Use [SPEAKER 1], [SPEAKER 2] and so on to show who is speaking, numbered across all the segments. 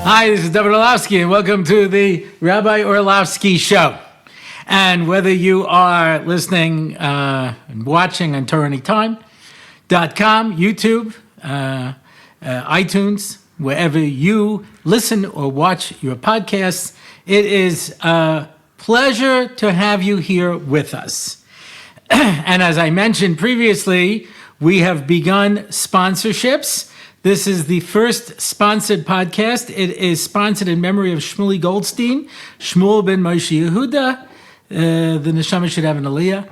[SPEAKER 1] Hi, this is Rabbi Orlofsky, and welcome to the Rabbi Orlofsky Show. And whether you are listening and watching on TorahAnytime.com, YouTube, iTunes, wherever you listen or watch your podcasts, it is a pleasure to have you here with us. And as I mentioned previously, we have begun sponsorships. This is the first sponsored podcast. It is sponsored in memory of Shmuley Goldstein, Shmuel ben Moshe Yehuda. The neshama should have an aliyah.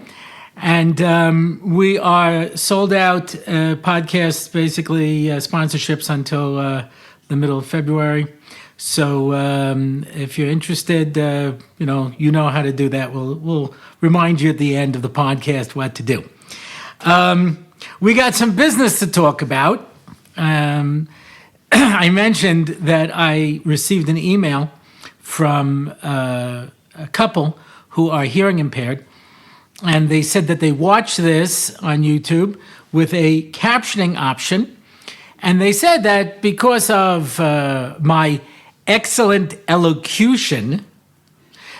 [SPEAKER 1] And we are sold out podcasts, basically sponsorships until the middle of February. So if you're interested, you know how to do that. We'll remind you at the end of the podcast what to do. We got some business to talk about. I mentioned that I received an email from a couple who are hearing impaired, and they said that they watched this on YouTube with a captioning option, and they said that because of my excellent elocution,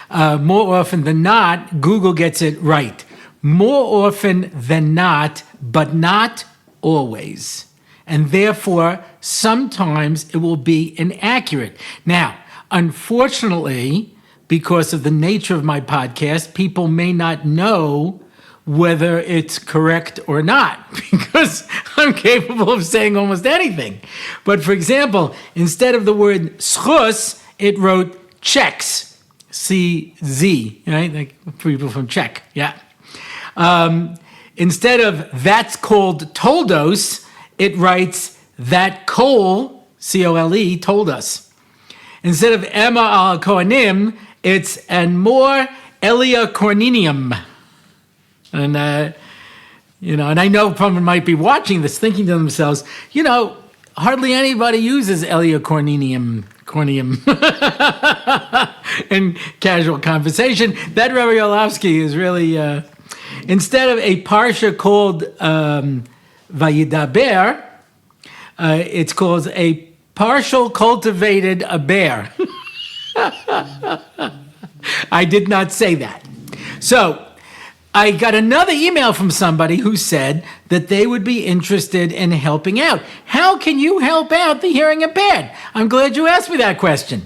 [SPEAKER 1] more often than not, Google gets it right. More often than not, but not always. And therefore, sometimes it will be inaccurate. Now, unfortunately, because of the nature of my podcast, people may not know whether it's correct or not, because I'm capable of saying almost anything. But for example, instead of the word schus, it wrote checks, C-Z, right? Like people from Czech, yeah. Instead of that's called toldos, it writes that Cole, C-O-L-E, told us. Instead of Emma al Kohanim, it's and more Elia Corninium. And and I know someone might be watching this thinking to themselves, hardly anybody uses Elia Corninium in casual conversation. That Rabbi Orlofsky is really instead of a parsha called Vayidaber, it's called a partial cultivated a bear. I did not say that. So I got another email from somebody who said that they would be interested in helping out. How can you help out the hearing impaired? I'm glad you asked me that question.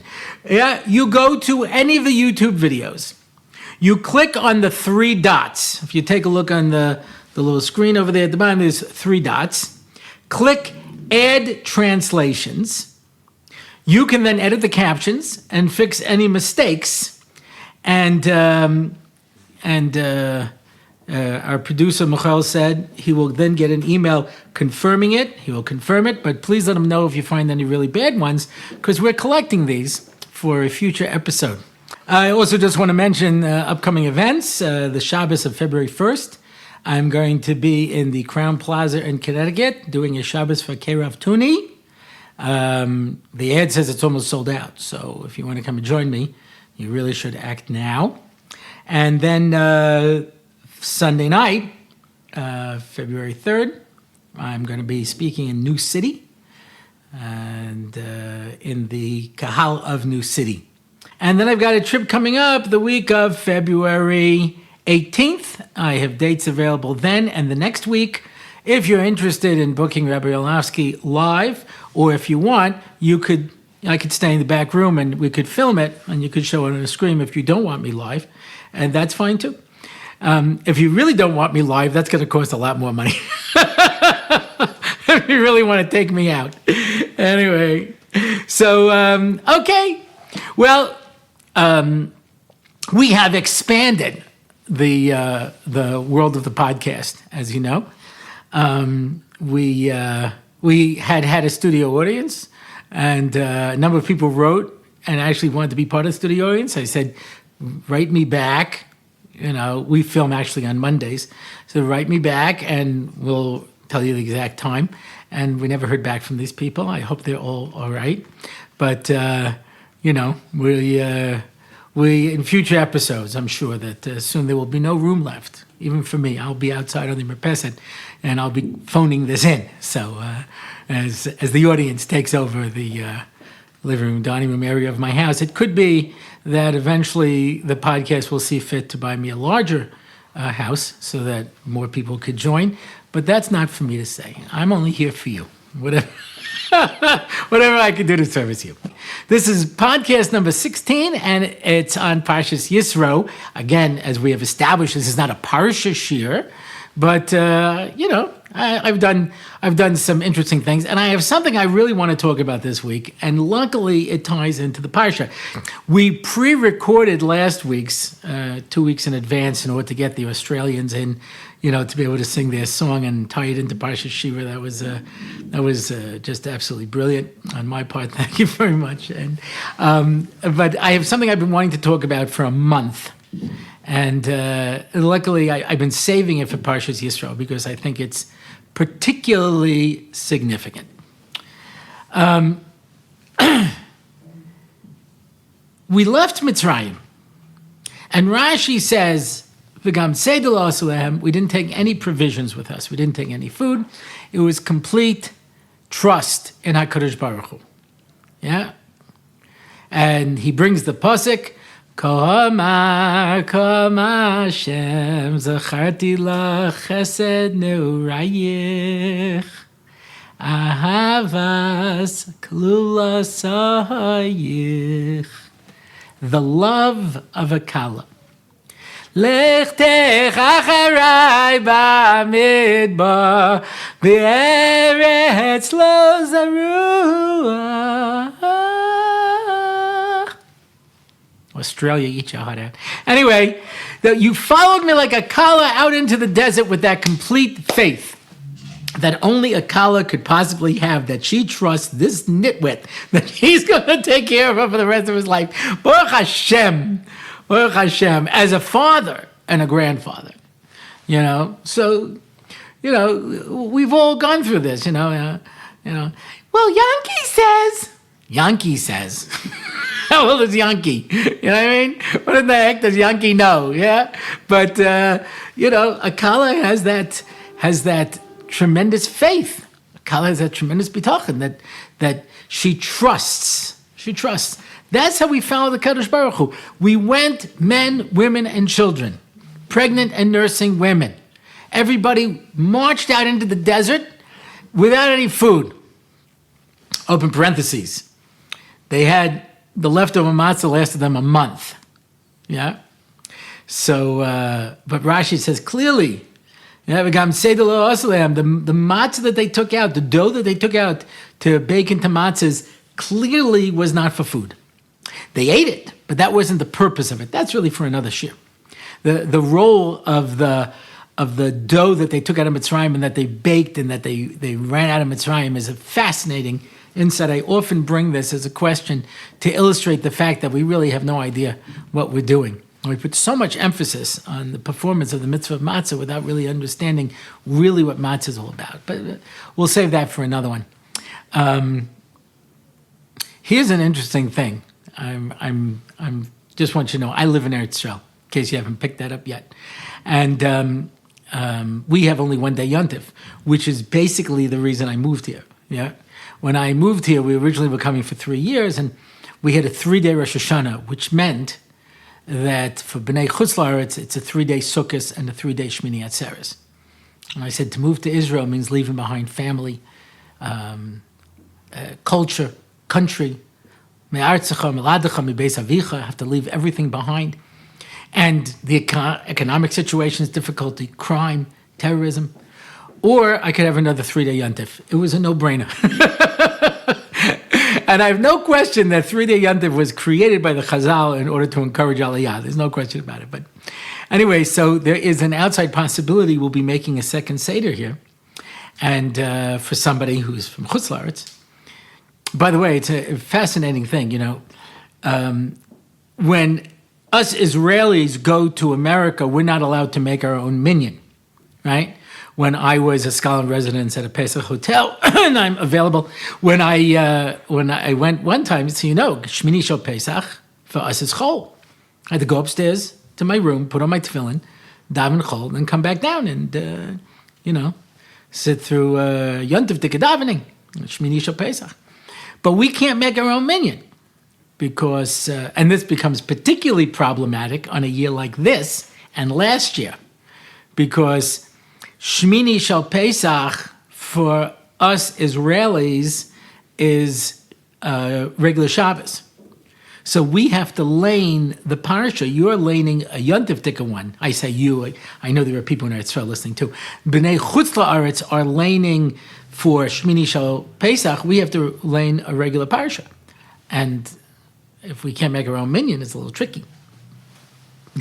[SPEAKER 1] Yeah, you go to any of the YouTube videos. You click on the three dots. If you take a look on the little screen over there at the bottom, there's three dots. Click Add Translations. You can then edit the captions and fix any mistakes. And our producer, Michael, said he will then get an email confirming it. He will confirm it, but please let him know if you find any really bad ones, because we're collecting these for a future episode. I also just want to mention upcoming events. The Shabbos of February 1st. I'm going to be in the Crown Plaza in Connecticut doing a Shabbos for Kerav Tuni. The ad says it's almost sold out, so if you want to come and join me, you really should act now. And then Sunday night, February 3rd, I'm going to be speaking in New City and in the Kahal of New City. And then I've got a trip coming up the week of February 18th. I have dates available then and the next week. If you're interested in booking Rabbi Orlofsky live, or if you want, I could stay in the back room and we could film it and you could show it on a screen if you don't want me live, and that's fine too. If you really don't want me live, that's going to cost a lot more money. If you really want to take me out. Anyway, so, okay. Well, we have expanded the world of the podcast, as you know. We had a studio audience, and a number of people wrote and actually wanted to be part of the studio audience. I said, write me back. We film actually on Mondays. So write me back and we'll tell you the exact time. And we never heard back from these people. I hope they're all right. But, we in future episodes, I'm sure that soon there will be no room left, even for me. I'll be outside on the Merpeset, and I'll be phoning this in. So as the audience takes over the living room, dining room area of my house. It could be that eventually the podcast will see fit to buy me a larger house so that more people could join. But that's not for me to say. I'm only here for you. Whatever, whatever I can do to service you. This is podcast number 16, and it's on Parshas Yisro. Again, as we have established, this is not a parsha shir, but I've done some interesting things, and I have something I really want to talk about this week. And luckily, it ties into the parsha. We pre-recorded last week's 2 weeks in advance in order to get the Australians in, to be able to sing their song and tie it into Parsha Shiva. That was just absolutely brilliant on my part. Thank you very much. And but I have something I've been wanting to talk about for a month. And luckily, I've been saving it for Parshas Yisro because I think it's particularly significant. We left Mitzrayim, and Rashi says, "V'gam tzedel asulehem." We didn't take any provisions with us. We didn't take any food. It was complete trust in HaKadosh Baruch Hu. Yeah, and he brings the pasuk. Kama Hashem zacharti la chesed neurayich ahavas klula sahayich. The love of a kala. Lech tech acharai b'midbar v'eretz lo zarua. Australia, eat your heart out. Anyway, you followed me like a kala out into the desert with that complete faith that only a kala could possibly have, that she trusts this nitwit, that he's going to take care of her for the rest of his life. Baruch Hashem, as a father and a grandfather. So, we've all gone through this, Well, Yankee says. How old is Yankee? You know what I mean? What in the heck does Yankee know? Yeah, but Akala has that tremendous faith. Akala has that tremendous bitachon that she trusts. She trusts. That's how we follow the Kadosh Baruch Hu. We went, men, women, and children, pregnant and nursing women. Everybody marched out into the desert without any food. Open parentheses. They had the leftover matzah lasted them a month. Yeah? So, but Rashi says clearly, the matzah that they took out, the dough that they took out to bake into matzahs, clearly was not for food. They ate it, but that wasn't the purpose of it. That's really for another shir. The role of the dough that they took out of Mitzrayim and that they baked and that they ran out of Mitzrayim is a fascinating insight. I often bring this as a question to illustrate the fact that we really have no idea what we're doing. We put so much emphasis on the performance of the mitzvah of matzah without really understanding really what matzah is all about. But we'll save that for another one. Here's an interesting thing. I'm just want you to know, I live in Eretz Yisrael, in case you haven't picked that up yet. And we have only one day Yontif, which is basically the reason I moved here. Yeah. When I moved here, we originally were coming for 3 years, and we had a 3-day Rosh Hashanah, which meant that for B'nai Chutz La'aretz, it's a 3-day Sukkot and a 3-day Shmini Atzeres. And I said to move to Israel means leaving behind family, culture, country. Have to leave everything behind. And the economic situation is difficulty, crime, terrorism. Or I could have another 3-day Yontif. It was a no-brainer. And I have no question that 3-day Yontif was created by the Chazal in order to encourage Aliyah. There's no question about it. But anyway, so there is an outside possibility we'll be making a second Seder here. And for somebody who's from Chutz La'aretz. By the way, it's a fascinating thing, when us Israelis go to America, we're not allowed to make our own minyan, right? When I was a scholar in residence at a Pesach hotel, and I'm available, when I went one time, so Shmini Shel Pesach, for us is Chol. I had to go upstairs to my room, put on my tefillin, daven Chol, then come back down and, sit through Yontif Dika davening, Shmini Shel Pesach. But we can't make our own minyan because, and this becomes particularly problematic on a year like this and last year, because Shmini Shel Pesach for us Israelis is regular Shabbos. So we have to lane the parsha. You're laning a Yontif Tika one. I say you. I know there are people in Eretz Yisrael listening too. B'nai Chutz La'aretz are laning for Shmini Shel Pesach. We have to lane a regular parsha. And if we can't make our own minyan, it's a little tricky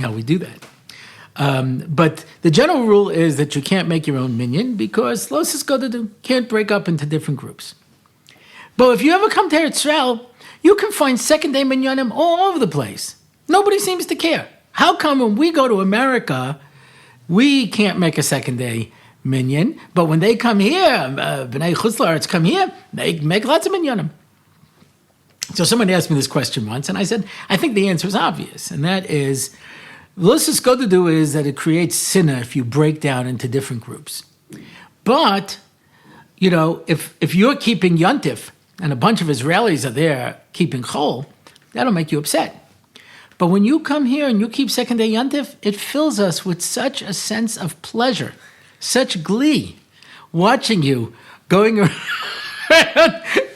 [SPEAKER 1] how we do that. But the general rule is that you can't make your own minyan because Lo Sisgodadu can't break up into different groups. But if you ever come to Eretz Yisrael, you can find second-day minyanim all over the place. Nobody seems to care. How come when we go to America, we can't make a second-day minyan, but when they come here, B'nai Chutz La'aretz come here, they make lots of minyanim. So someone asked me this question once, and I said, I think the answer is obvious, and that is, Lo Sisgodadu is that it creates sinna if you break down into different groups. But, you know, if you're keeping Yontif, and a bunch of Israelis are there keeping chol, that'll make you upset. But when you come here and you keep second day Yontif, it fills us with such a sense of pleasure, such glee, watching you going around,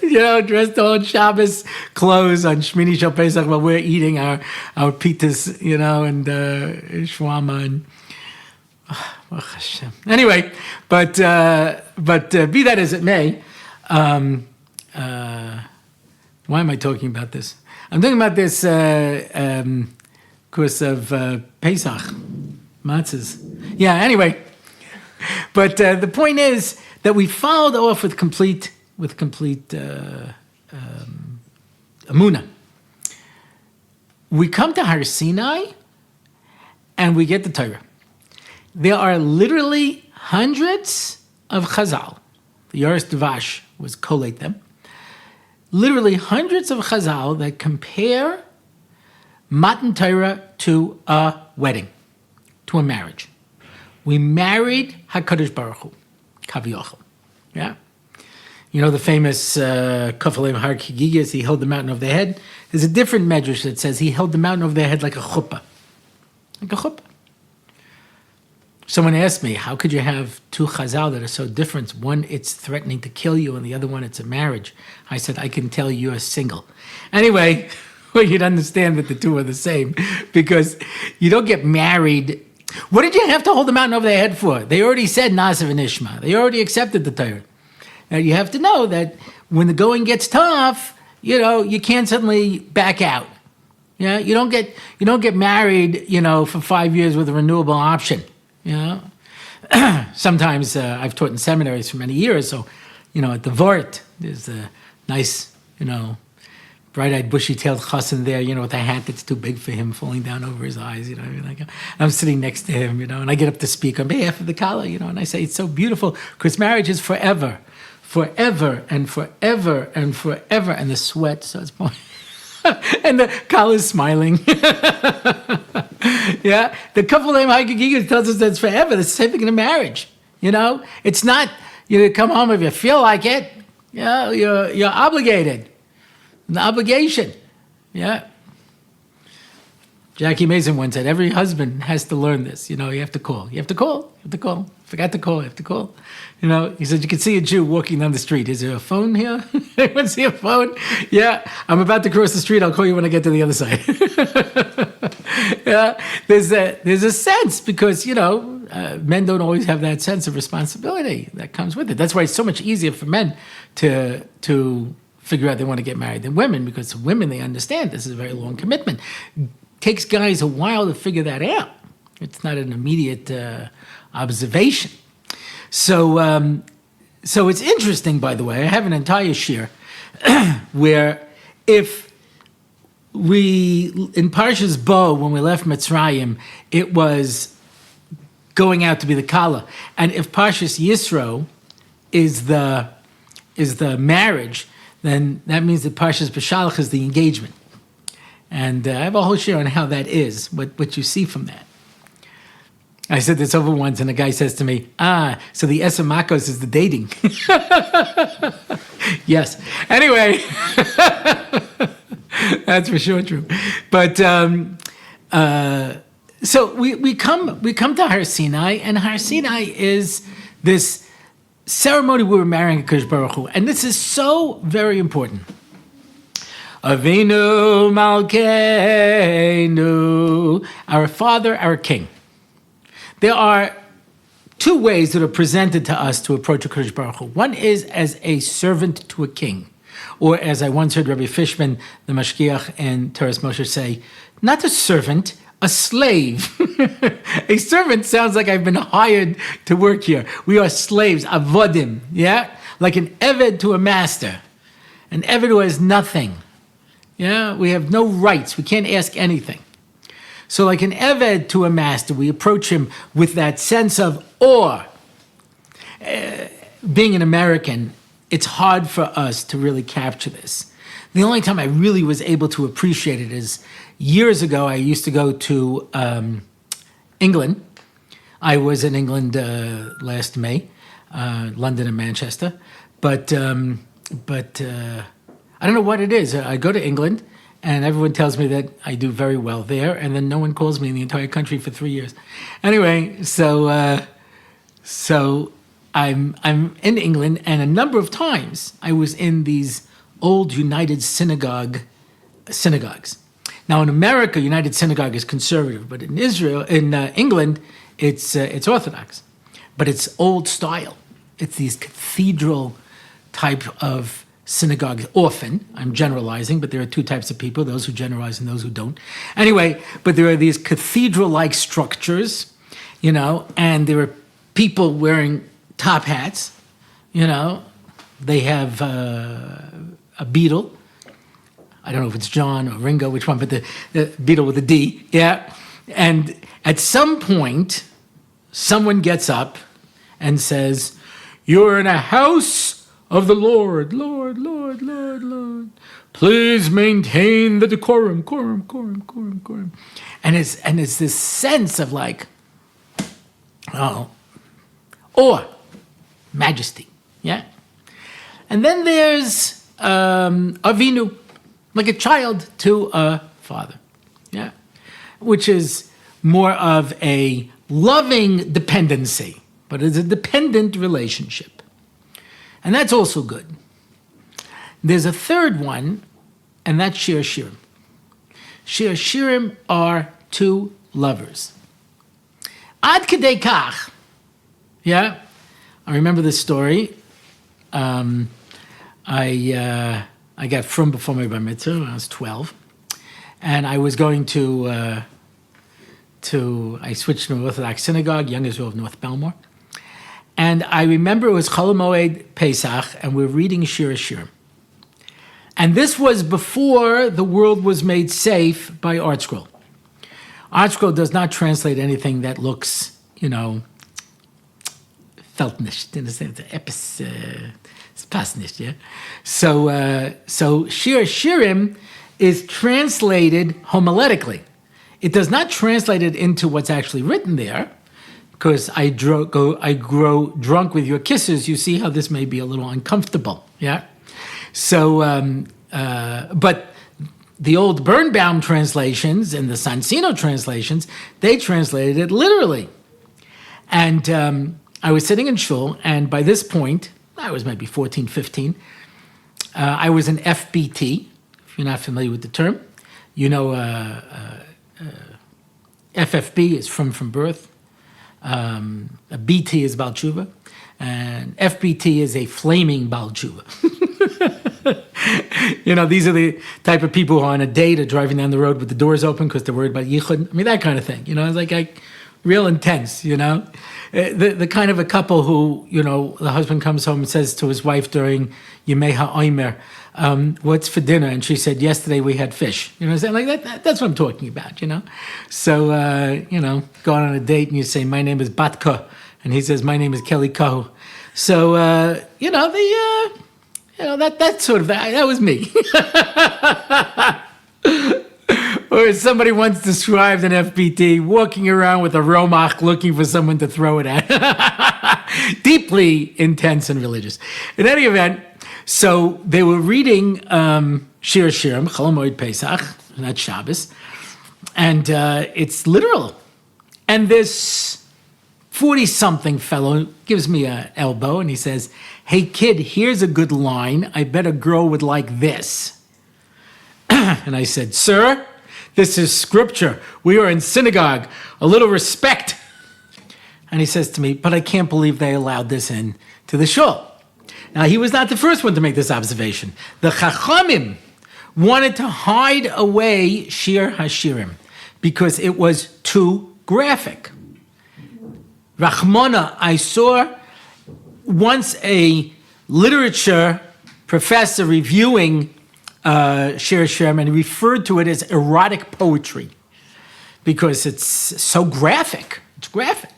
[SPEAKER 1] you know, dressed all in Shabbos clothes on Shmini Shel Pesach while we're eating our pitas, you know, and shwama and anyway, but be that as it may, why am I talking about this? I'm talking about this course of Pesach, matzahs. Yeah, anyway. But the point is that we followed off with complete Amunah. We come to Har Sinai and we get the Torah. There are literally hundreds of Chazal. The Yoris Devash was collate them. Literally hundreds of Chazal that compare Matan Torah to a wedding, to a marriage. We married HaKadosh Baruch Hu, Kaviyachal. Yeah? You know the famous Kafalem Har Kigigas, he held the mountain over their head. There's a different medrash that says he held the mountain over their head like a chuppah. Like a chuppah. Someone asked me, how could you have two chazal that are so different? One, it's threatening to kill you, and the other one, it's a marriage. I said, I can tell you're single. Anyway, well, you'd understand that the two are the same, because you don't get married. What did you have to hold the mountain over their head for? They already said Nasav and Ishma. They already accepted the Torah. Now, you have to know that when the going gets tough, you know, you can't suddenly back out. Yeah, you don't get married, you know, for 5 years with a renewable option. You know, sometimes I've taught in seminaries for many years. So, you know, at the Vort, there's a nice, you know, bright-eyed, bushy-tailed chassan there, you know, with a hat that's too big for him, falling down over his eyes. You know, like I'm sitting next to him, you know, and I get up to speak on behalf of the Kala, you know, and I say it's so beautiful because marriage is forever, forever and forever and forever, and the sweat starts pouring. And the Kala is smiling. Yeah, the Kafalem Hagigigas tells us that it's forever. The same thing in a marriage. You know, it's not you come home if you feel like it. Yeah, you're obligated. An obligation. Yeah. Jackie Mason once said, every husband has to learn this. You know, you have to call. You have to call. You have to call. Forgot to call. You have to call. You know, he said, you can see a Jew walking down the street. Is there a phone here? Anyone see a phone? Yeah, I'm about to cross the street. I'll call you when I get to the other side. Yeah, there's a sense because, you know, men don't always have that sense of responsibility that comes with it. That's why it's so much easier for men to figure out they want to get married than women, because women, they understand this is a very long commitment. It takes guys a while to figure that out. It's not an immediate observation. So it's interesting, by the way. I have an entire shir where if we, in Parshas Bo, when we left Mitzrayim, it was going out to be the Kala. And if Parshas Yisro is the marriage, then that means that Parshas B'Shalach is the engagement. And I have a whole share on how that is, what you see from that. I said this over once, and a guy says to me, so the Esamakos is the dating. Yes. Anyway, that's for sure true. But so we come to Har Sinai, and Har Sinai is this ceremony where we're marrying Akash Baruch Hu. And this is so very important. Avinu Malkeinu, our Father, our King. There are two ways that are presented to us to approach Akash Baruch Hu. One is as a servant to a king. Or as I once heard Rabbi Fishman, the Mashgiach and Teres Moshe say, not a servant, a slave. A servant sounds like I've been hired to work here. We are slaves, avodim, yeah? Like an eved to a master. An eved who has nothing. Yeah, we have no rights. We can't ask anything. So like an eved to a master, we approach him with that sense of awe. Being an American, it's hard for us to really capture this. The only time I really was able to appreciate it is years ago. I used to go to England. I was in England last May, London and Manchester. But I don't know what it is. I go to England, and everyone tells me that I do very well there, and then no one calls me in the entire country for 3 years. Anyway, so I'm in England, and a number of times I was in these old United synagogues. Now in America, United Synagogue is conservative, but in England, it's Orthodox, but it's old style. It's these cathedral type of synagogues. Often, I'm generalizing, but there are two types of people: those who generalize and those who don't. Anyway, but there are these cathedral-like structures, and there are people wearing top hats. They have a beetle. I don't know if it's John or Ringo, which one, but the beetle with a D, yeah. And at some point, someone gets up and says, "You're in a house of the Lord, Lord, Lord, Lord, Lord. Please maintain the decorum, quorum." And it's this sense of like, awe, majesty, yeah. And then there's Avinu, like a child to a father, yeah, which is more of a loving dependency, but it's a dependent relationship. And that's also good. There's a third one, and that's Shir Shirim. Shir Shirim are two lovers. Ad Kedei Kach, yeah, I remember this story. I got frum before my bar mitzvah when I was 12, and I was going I switched to an Orthodox synagogue, Young Israel of North Belmore, and I remember it was Chol Moed Pesach, and we were reading Shir Shirim. And this was before the world was made safe by ArtScroll. ArtScroll does not translate anything that looks, feltnished, in a sense, it's pasnished, yeah? So Shir Shirim is translated homiletically. It does not translate it into what's actually written there, because I grow drunk with your kisses. You see how this may be a little uncomfortable, yeah? So, but the old Birnbaum translations and the Sansino translations, they translated it literally. And I was sitting in shul, and by this point, I was maybe 14, 15. I was an FBT, if you're not familiar with the term. FFB is from birth. A BT is Baal Tshuva. And FBT is a flaming Baal Tshuva. These are the type of people who are on a date or driving down the road with the doors open because they're worried about yichud. I mean, that kind of thing. It's like real intense, The kind of a couple who, the husband comes home and says to his wife during Yemei HaOmer, what's for dinner? And she said, yesterday we had fish. Like that's what I'm talking about, So, going on a date and you say, my name is Batka. And he says, my name is Kelly Koh. So, that sort of, that was me. Or as somebody once described an FPT, walking around with a romach looking for someone to throw it at. Deeply intense and religious. In any event, so they were reading Shir Shirim, Chol Moed Pesach, that's Shabbos, and it's literal. And this 40-something fellow gives me an elbow and he says, "Hey kid, here's a good line. I bet a girl would like this." And I said, "Sir, this is scripture. We are in synagogue. A little respect." And he says to me, "But I can't believe they allowed this in to the shul." Now, he was not the first one to make this observation. The Chachamim wanted to hide away Shir HaShirim because it was too graphic. Rachmana, I saw once a literature professor reviewing Shir HaShirim, and he referred to it as erotic poetry because it's so graphic. It's graphic.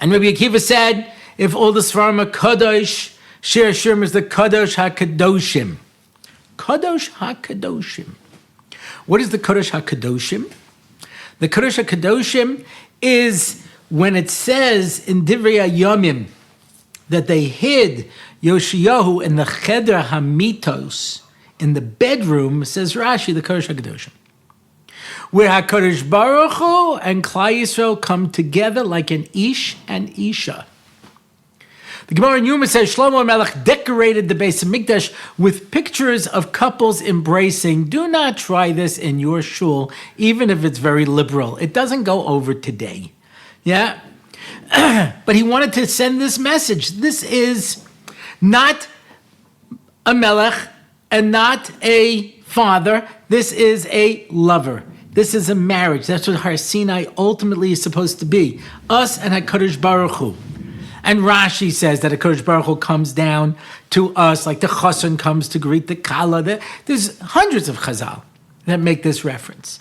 [SPEAKER 1] And Rabbi Akiva said, if all the Svarim are Kadosh, Shir HaShirim is the Kadosh HaKadoshim. Kadosh HaKadoshim. What is the Kadosh HaKadoshim? The Kadosh HaKadoshim is when it says in Divrei Yomim that they hid Yoshiyahu in the Cheder HaMitos, in the bedroom, says Rashi, the Kadosh HaKadoshim, where HaKadosh Baruch Hu and Klal Yisrael come together like an Ish and Isha. The Gemara in Yuma says Shlomo Melech decorated the Beis Hamikdash with pictures of couples embracing. Do not try this in your shul, even if it's very liberal. It doesn't go over today. Yeah? But he wanted to send this message. This is not a Melech and not a father. This is a lover. This is a marriage. That's what Har Sinai ultimately is supposed to be. Us and HaKadosh Baruch Hu. And Rashi says that HaKadosh Baruch Hu comes down to us like the Chassan comes to greet the Kala. There's hundreds of Chazal that make this reference.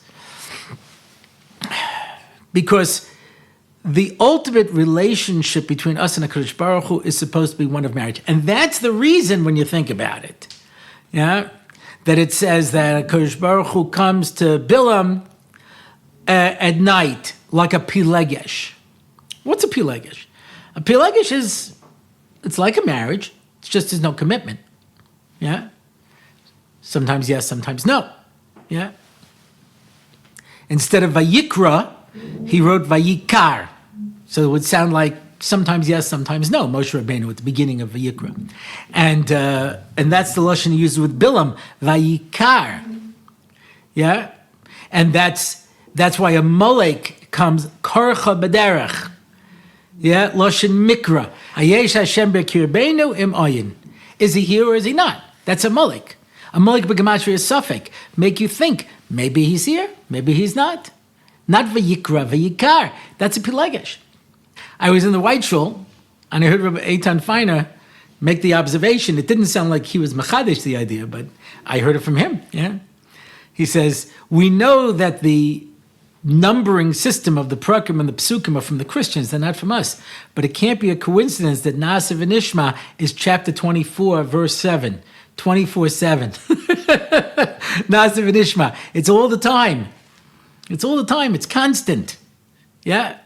[SPEAKER 1] Because the ultimate relationship between us and HaKadosh Baruch Hu is supposed to be one of marriage. And that's the reason when you think about it. Yeah? That it says that HaKadosh Baruch Hu comes to Bilam at night like a pilegesh. What's a pilegesh? A pilegesh it's like a marriage. It's just there's no commitment. Yeah? Sometimes yes, sometimes no. Yeah? Instead of Vayikra, he wrote Vayikar. So it would sound like sometimes yes, sometimes no. Moshe Rabbeinu at the beginning of Vayikra. And that's the lashon he used with Bilam, Vayikar. Yeah? And that's why a Molek comes Korcha B'derech. Yeah, Loshin Mikra. Hayesh Hashem b'kirbeinu im oyin. Is he here or is he not? That's a Molek. A Molek b'gematria is Suffolk. Make you think, maybe he's here, maybe he's not. Not Vayikra, Vayikar. That's a Pilegesh. I was in the White Shul, and I heard Rabbi Eitan Feiner make the observation. It didn't sound like he was Machadish, the idea, but I heard it from him. Yeah, he says, we know that the numbering system of the Prakim and the Psukim are from the Christians, they're not from us. But it can't be a coincidence that Nasiv and Ishma is chapter 24, verse 7. 24/7. Nasiv and Ishma. It's all the time. It's all the time. It's constant. Yeah?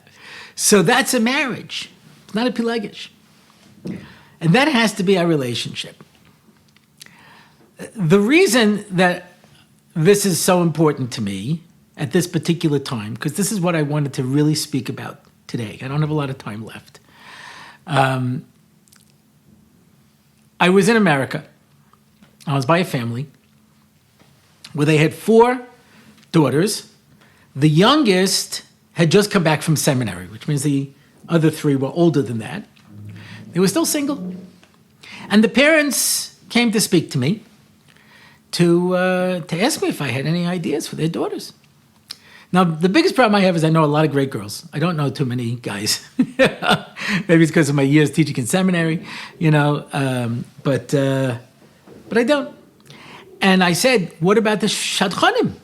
[SPEAKER 1] So that's a marriage. It's not a pilegesh. And that has to be our relationship. The reason that this is so important to me at this particular time, because this is what I wanted to really speak about today. I don't have a lot of time left. I was in America. I was by a family where they had 4 daughters. The youngest had just come back from seminary, which means the other 3 were older than that. They were still single. And the parents came to speak to me to ask me if I had any ideas for their daughters. Now, the biggest problem I have is I know a lot of great girls. I don't know too many guys. Maybe it's because of my years teaching in seminary, but I don't. And I said, what about the shadchanim?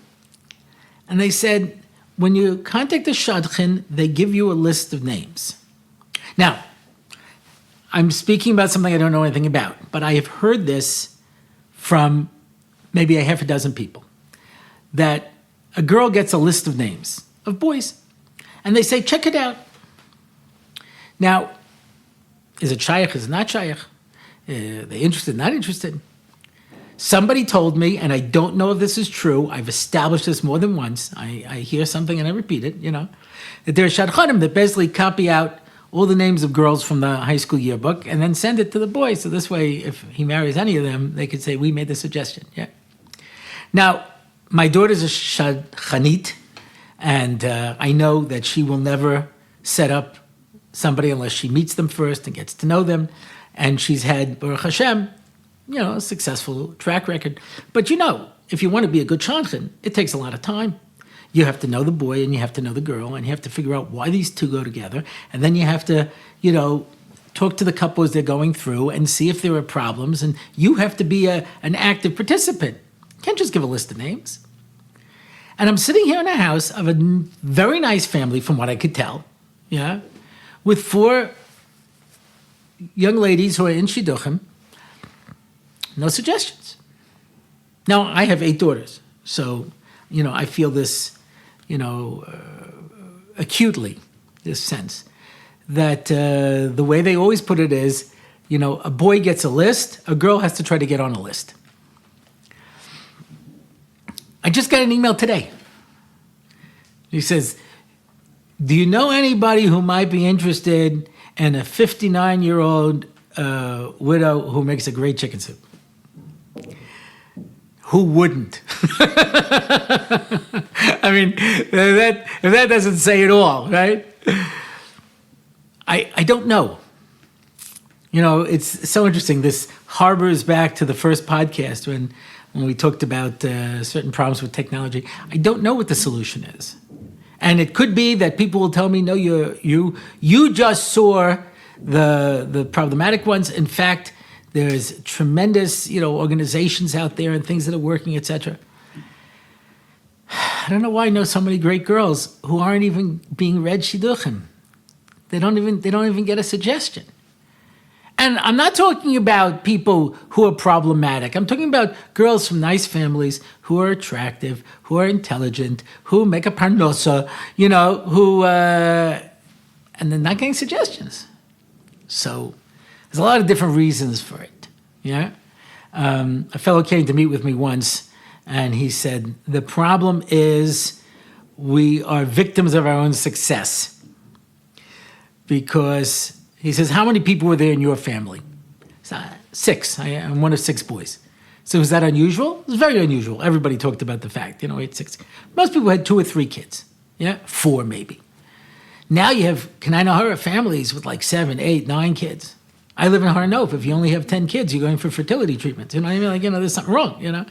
[SPEAKER 1] And they said, when you contact the shadchan, they give you a list of names. Now, I'm speaking about something I don't know anything about, but I have heard this from maybe a half a dozen people, that a girl gets a list of names of boys, and they say, check it out. Now, is it shaykh, is it not shaykh? Are they interested, not interested? Somebody told me, and I don't know if this is true, I've established this more than once, I hear something and I repeat it, that there are shadchanim that basically copy out all the names of girls from the high school yearbook and then send it to the boys. So this way, if he marries any of them, they could say, we made the suggestion. Yeah. Now, my daughter's a shadchanit, and I know that she will never set up somebody unless she meets them first and gets to know them. And she's had, Baruch Hashem, a successful track record. But if you want to be a good shadchan, it takes a lot of time. You have to know the boy and you have to know the girl and you have to figure out why these two go together. And then you have to, talk to the couple as they're going through and see if there are problems. And you have to be an active participant. You can't just give a list of names. And I'm sitting here in a house of a very nice family, from what I could tell, with 4 young ladies who are in shidduchim. No suggestions. Now, I have 8 daughters, so, I feel this, acutely, this sense that the way they always put it is, a boy gets a list, a girl has to try to get on a list. I just got an email today. He says, do you know anybody who might be interested in a 59-year-old widow who makes a great chicken soup? Who wouldn't? I mean, if that doesn't say it all, right? I don't know. It's so interesting. This harbors back to the first podcast when we talked about certain problems with technology. I don't know what the solution is. And it could be that people will tell me, no, you just saw the problematic ones. In fact, there's tremendous, organizations out there and things that are working, etc. I don't know why I know so many great girls who aren't even being read shidduchim. They don't even get a suggestion. And I'm not talking about people who are problematic. I'm talking about girls from nice families who are attractive, who are intelligent, who make a parnosa, and they're not getting suggestions. So there's a lot of different reasons for it. Yeah, a fellow came to meet with me once, and he said, the problem is we are victims of our own success. Because he says, how many people were there in your family? 6. I'm one of 6 boys. So is that unusual? It's very unusual. Everybody talked about the fact, 8, 6. Most people had 2 or 3 kids. 4 maybe. Now you have Kanai families with like 7, 8, 9 kids. I live in Har Nof. If you only have 10 kids, you're going for fertility treatments. There's something wrong.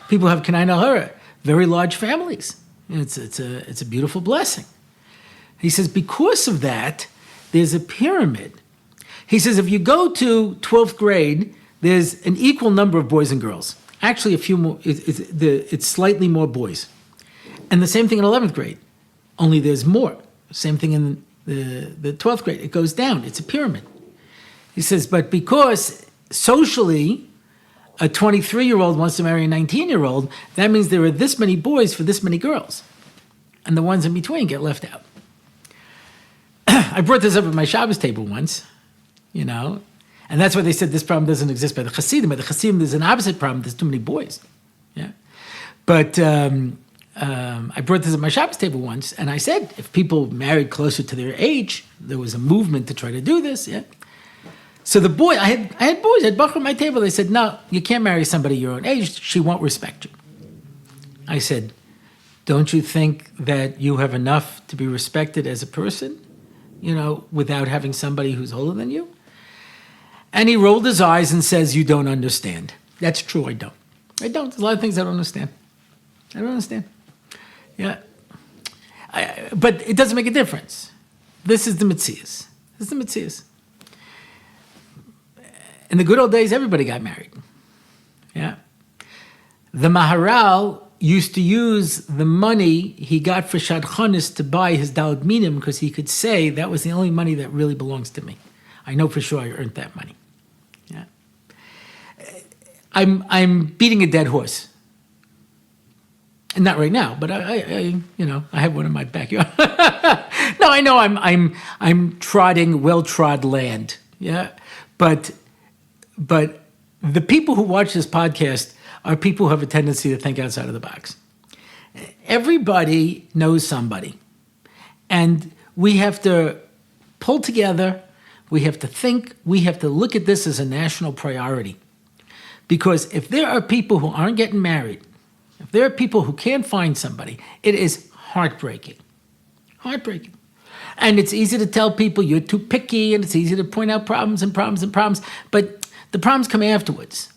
[SPEAKER 1] People have Kanai very large families. It's a beautiful blessing. He says because of that, there's a pyramid. He says if you go to 12th grade, there's an equal number of boys and girls. Actually, a few more. It's slightly more boys. And the same thing in 11th grade, only there's more. Same thing in the 12th grade. It goes down. It's a pyramid. He says, but because socially, a 23-year-old wants to marry a 19-year-old, that means there are this many boys for this many girls. And the ones in between get left out. I brought this up at my Shabbos table once, and that's why they said this problem doesn't exist by the Hasidim. By the Hasidim, there's an opposite problem. There's too many boys. Yeah, but I brought this at my Shabbos table once, and I said if people married closer to their age, there was a movement to try to do this. Yeah. So the boy, I had boys, I had Bachar at my table. They said, no, you can't marry somebody your own age. She won't respect you. I said, don't you think that you have enough to be respected as a person? Without having somebody who's older than you? And he rolled his eyes and says, you don't understand. That's true, I don't. There's a lot of things I don't understand. Yeah. But it doesn't make a difference. This is the Metzias. In the good old days, everybody got married. Yeah. The Maharal used to use the money he got for shadchanis to buy his daled minim because he could say that was the only money that really belongs to me. I know for sure I earned that money. Yeah, I'm beating a dead horse. Not right now, but I have one in my backyard. No, I know I'm trotting well-trod land. Yeah, but the people who watch this podcast are people who have a tendency to think outside of the box. Everybody knows somebody, and we have to pull together. We have to think. We have to look at this as a national priority, because if there are people who aren't getting married, if there are people who can't find somebody, it is heartbreaking. Heartbreaking. And it's easy to tell people you're too picky, and it's easy to point out problems, but the problems come afterwards,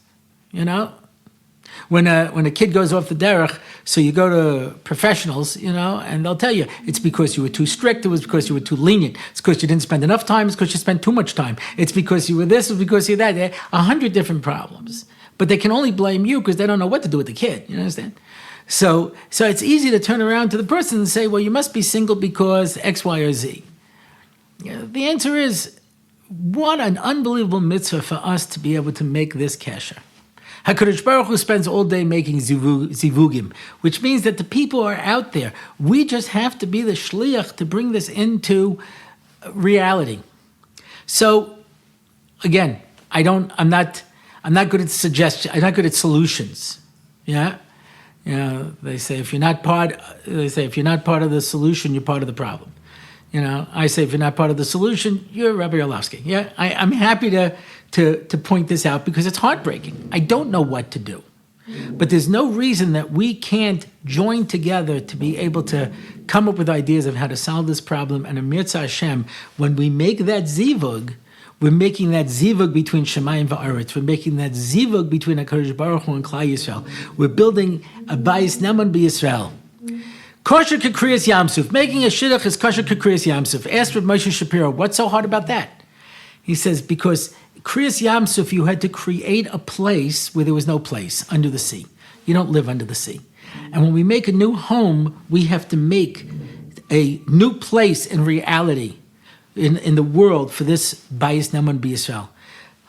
[SPEAKER 1] When a kid goes off the derech, so you go to professionals, and they'll tell you, it's because you were too strict, it was because you were too lenient, it's because you didn't spend enough time, it's because you spent too much time, it's because you were this, it's because you were that. 100 different problems. But they can only blame you because they don't know what to do with the kid, you understand? So it's easy to turn around to the person and say, well, you must be single because X, Y, or Z. The answer is, what an unbelievable mitzvah for us to be able to make this kesher. HaKadosh Baruch Hu spends all day making zivugim, which means that the people are out there. We just have to be the shliach to bring this into reality. So, again, I'm not good at suggestions. I'm not good at solutions. Yeah. They say if you're not part of the solution, you're part of the problem. I say if you're not part of the solution, you're Rabbi Orlofsky. Yeah, I'm happy to point this out because it's heartbreaking. I don't know what to do, but there's no reason that we can't join together to be able to come up with ideas of how to solve this problem. And Amir Hashem, when we make that zivug, we're making that zivug between Shemayim va'aretz. We're making that zivug between HaKadosh Baruch Hu and Klal Yisrael. We're building a bayis neman b'Yisrael. Kosher Kekriyas Yamsuf. Making a shidduch is kosher Kekriyas Yamsuf. Asked Rav Moshe Shapiro, what's so hard about that? He says, because Kriyas Yamsuf, you had to create a place where there was no place, under the sea. You don't live under the sea. And when we make a new home, we have to make a new place in reality, in the world, for this bayis neman b'Yisrael.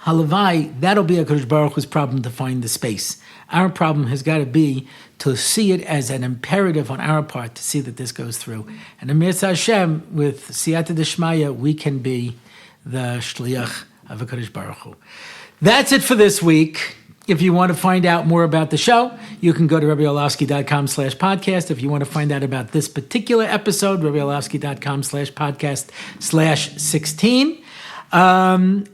[SPEAKER 1] Halavai, that'll be HaKadosh Baruch Hu's problem to find the space. Our problem has got to be to see it as an imperative on our part to see that this goes through. And Amir Hashem, with Siyata Deshmaya, we can be the shliach of HaKadosh Baruch Hu. That's it for this week. If you want to find out more about the show, you can go to RabbiOrlofsky.com/podcast. If you want to find out about this particular episode, RabbiOrlofsky.com/podcast/16.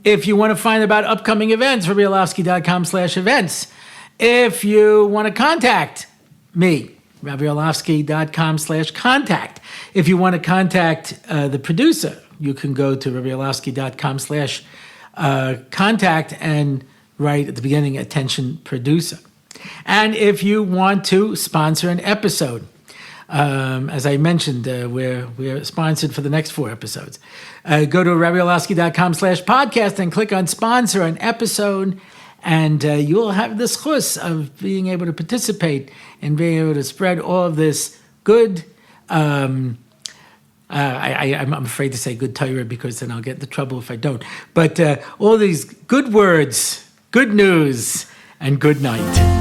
[SPEAKER 1] If you want to find about upcoming events, RabbiOrlofsky.com/events. If you want to contact me, RabbiOrlofsky.com/contact. If you want to contact the producer, you can go to RabbiOrlofsky.com/contact and write at the beginning, attention producer. And if you want to sponsor an episode, as I mentioned, we're sponsored for the next 4 episodes. Go to RabbiOrlofsky.com/podcast and click on sponsor an episode, and you'll have the schus of being able to participate and being able to spread all of this good, I'm afraid to say good Torah because then I'll get into trouble if I don't, but all these good words, good news, and good night.